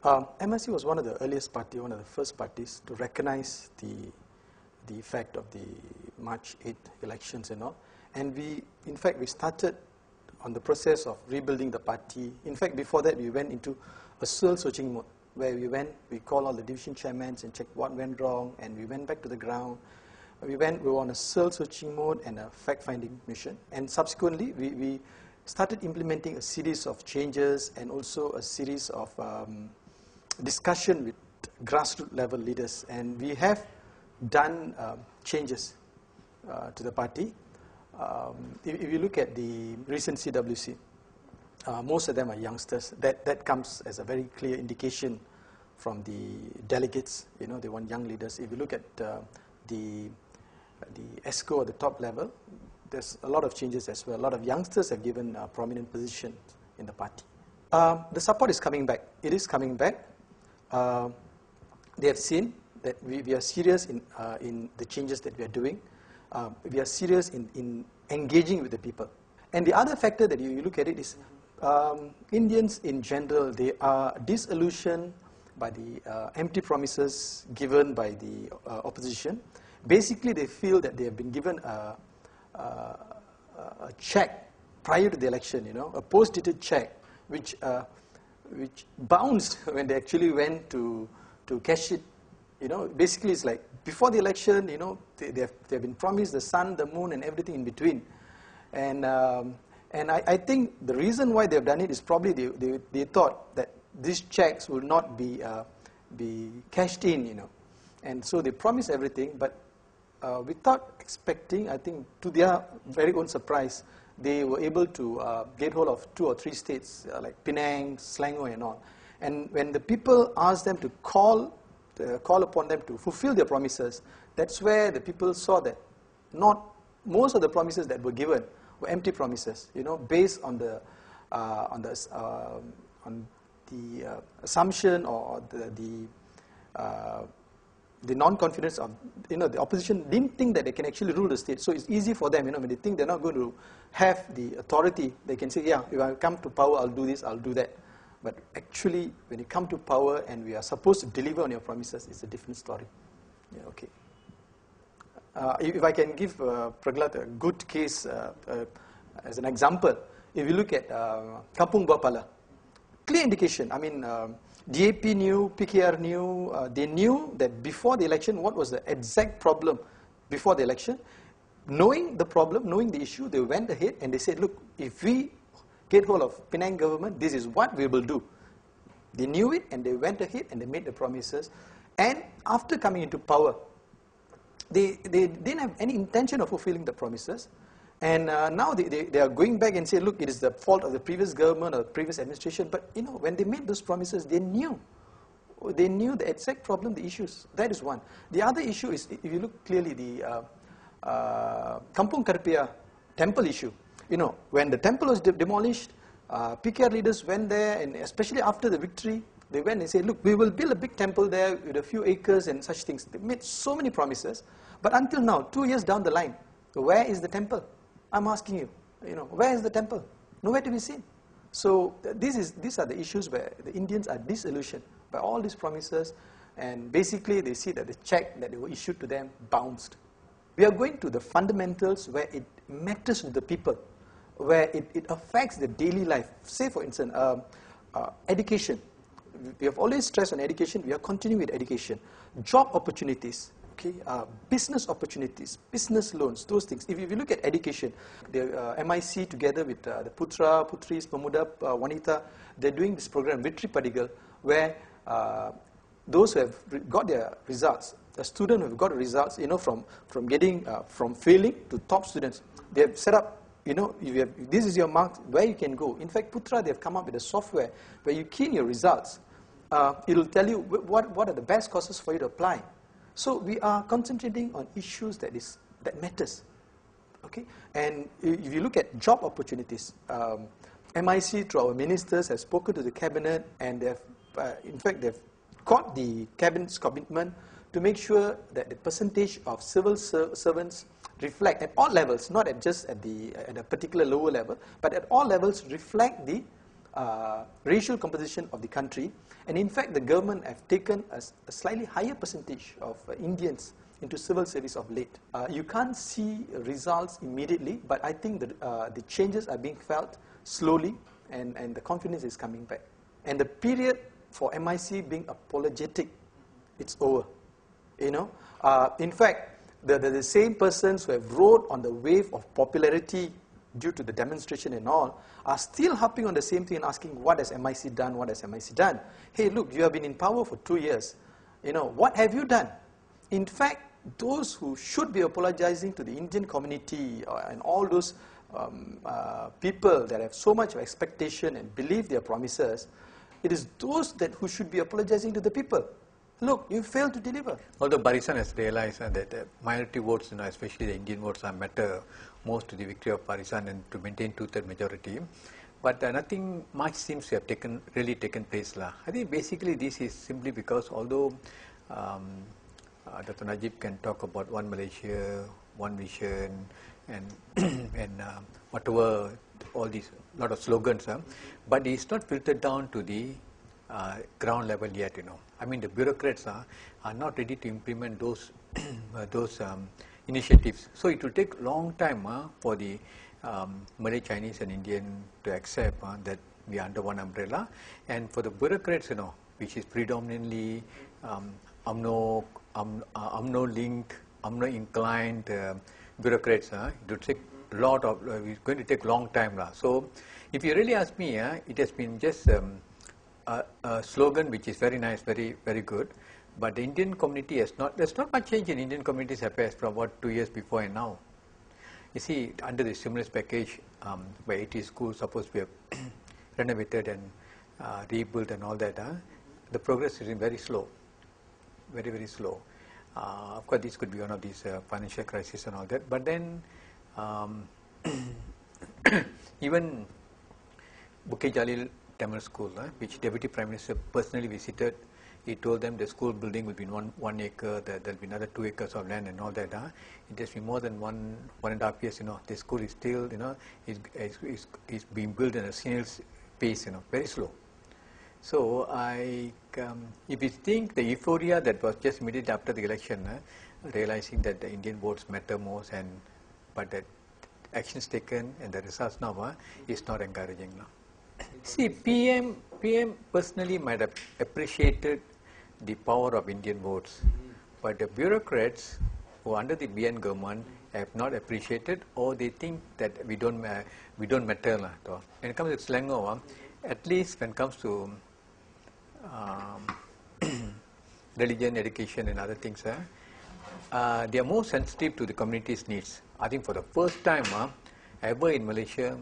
MIC was one of the earliest parties, one of the first parties to recognize the effect of the March 8th elections and all. And in fact, we started on the process of rebuilding the party. In fact, before that, we went into a soul-searching mode, where we called all the division chairmen and checked what went wrong, and we went back to the ground. We were on a soul-searching mode and a fact-finding mission. And subsequently, we started implementing a series of changes and also a series of discussion with grassroots level leaders. And we have done changes to the party. If you look at the recent CWC, most of them are youngsters. That comes as a very clear indication from the delegates. You know, they want young leaders. If you look at the ESCO at the top level, there's a lot of changes as well. A lot of youngsters have given prominent positions in the party. The support is coming back. It is coming back. They have seen that we are serious in the changes that we are doing. We are serious in engaging with the people. And the other factor that you look at it is Indians in general, they are disillusioned by the empty promises given by the opposition. Basically, they feel that they have been given a check prior to the election, you know, a post-dated check, which bounced when they actually went to cash it. You know, basically it's like before the election, you know, they have been promised the sun, the moon, and everything in between. And I think the reason why they've done it is probably they thought that these checks will not be cashed in, you know. And so they promised everything, but without expecting, I think to their very own surprise, they were able to get hold of 2 or 3 states like Penang, Selangor and all. And when the people asked them to call upon them to fulfill their promises, that's where the people saw that most of the promises that were given were empty promises, you know, based on the assumption or the non-confidence of, you know, the opposition didn't think that they can actually rule the state. So it's easy for them, you know, when they think they're not going to have the authority, they can say, yeah, if I come to power, I'll do this, I'll do that. But actually, when you come to power and we are supposed to deliver on your promises, it's a different story. Yeah, okay. If I can give Praglat a good case as an example, if you look at Kampung Bapala, clear indication. I mean, DAP knew, PKR knew, they knew that before the election, what was the exact problem before the election. Knowing the problem, knowing the issue, they went ahead and they said, look, if we get hold of Penang government, this is what we will do. They knew it and they went ahead and they made the promises. And after coming into power, they didn't have any intention of fulfilling the promises. And now they are going back and say, look, it is the fault of the previous government or the previous administration. But, you know, when they made those promises, they knew the exact problem, the issues. That is one. The other issue is, if you look clearly, the Kampung Karpia temple issue. You know, when the temple was demolished, PKR leaders went there, and especially after the victory, they went and said, look, we will build a big temple there with a few acres and such things. They made so many promises. But until now, 2 years down the line, where is the temple? I'm asking you, you know, where is the temple? Nowhere to be seen. So these are the issues where the Indians are disillusioned by all these promises, and basically they see that the check that they were issued to them bounced. We are going to the fundamentals where it matters to the people, where it affects the daily life. Say, for instance, education. We have always stressed on education. We are continuing with education. Job opportunities. Okay, business opportunities, business loans, those things. If you look at education, the MIC together with the Putra, Putris, Pemuda, Wanita, they're doing this program, Vitri Padigal, where those who have got their results, the students who have got results, you know, from getting, from failing to top students, they have set up, you know, this is your mark, where you can go. In fact, Putra, they have come up with a software where you key in your results. It will tell you what are the best courses for you to apply. So we are concentrating on issues that matters, okay? And if you look at job opportunities, MIC through our ministers has spoken to the cabinet, and in fact they've got the cabinet's commitment to make sure that the percentage of civil servants reflect at all levels, not just at a particular lower level, but at all levels reflect the racial composition of the country. And in fact, the government have taken a slightly higher percentage of Indians into civil service of late. You can't see results immediately, but I think that the changes are being felt slowly, and the confidence is coming back. And the period for MIC being apologetic, it's over. You know, in fact, the same persons who have rode on the wave of popularity due to the demonstration and all are still harping on the same thing and asking, what has MIC done? What has MIC done? Hey, look, you have been in power for 2 years. You know, what have you done? In fact, those who should be apologizing to the Indian community and all those people that have so much of expectation and believe their promises, it is those who should be apologizing to the people. Look, you failed to deliver. Although Barisan has realized that minority votes, especially the Indian votes, matter most to the victory of Barisan and to maintain two-third majority. But nothing much seems to have really taken place. I think basically this is simply because although Dr. Najib can talk about one Malaysia, one vision, and whatever, all these lot of slogans, but it's not filtered down to the ground level yet. I mean, the bureaucrats are not ready to implement those initiatives. So it will take long time for the Malay, Chinese, and Indian to accept that we are under one umbrella, and for the bureaucrats, which is predominantly UMNO linked, UMNO inclined bureaucrats, it will take a lot of. It's going to take long time. So, if you really ask me, it has been just a slogan which is very nice, very very good, but the Indian community has not. There's not much change in Indian communities affairs from what 2 years before and now. You see, under the stimulus package, where 80 schools supposed to be renovated and rebuilt and all that, the progress is very slow, very very slow. Of course, this could be one of these financial crises and all that. But then, even Bukit Jalil Tamil School, which Deputy Prime Minister personally visited, he told them the school building will be one acre, there will be another 2 acres of land and all that. It has been more than 1.5 years. The school is still, is being built in a snail's pace. Very slow. So if you think the euphoria that was just immediately after the election, realizing that the Indian votes matter most, but the actions taken and the results now is not encouraging now. See, PM personally might have appreciated the power of Indian votes, but the bureaucrats who are under the BN government have not appreciated, or they think that we don't matter. When it comes to Selangor, at least when it comes to religion, education and other things, they are more sensitive to the community's needs. I think for the first time ever in Malaysia,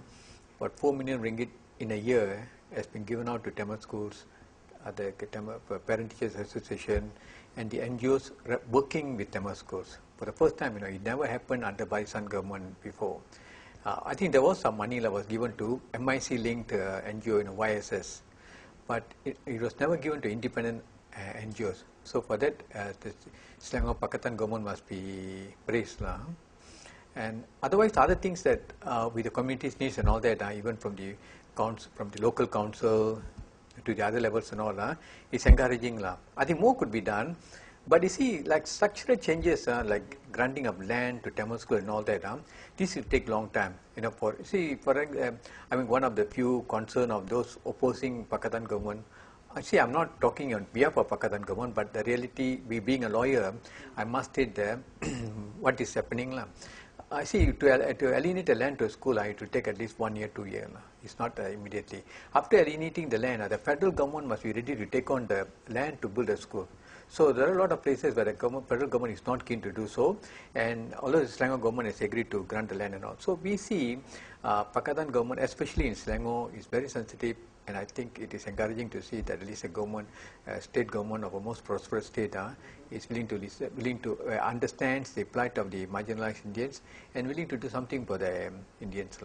about 4 million ringgit in a year has been given out to Tamil schools, the Parent Teachers Association and the NGOs working with Tamil schools. For the first time, it never happened under Barisan government before. I think there was some money that was given to MIC linked NGO, YSS, but it was never given to independent NGOs. So for that, the Selangor Pakatan government must be praised. And otherwise, other things that with the community's needs and all that, even from the local council to the other levels and all, is encouraging. I think more could be done. But you see, like structural changes, like granting of land to Tamil school and all that, this will take long time. I mean, one of the few concern of those opposing Pakatan government. See, I'm not talking on behalf of Pakatan government, but the reality, being a lawyer, I must state that what is happening. I see, to alienate the land to a school, it will take at least 1 year, 2 years. It's not immediately. After alienating the land, the federal government must be ready to take on the land to build a school. So there are a lot of places where the federal government is not keen to do so, and although the Selangor government has agreed to grant the land and all. So we see Pakatan government, especially in Selangor, is very sensitive, and I think it is encouraging to see that at least a government, state government of a most prosperous state, is willing to understand the plight of the marginalized Indians and willing to do something for the Indians.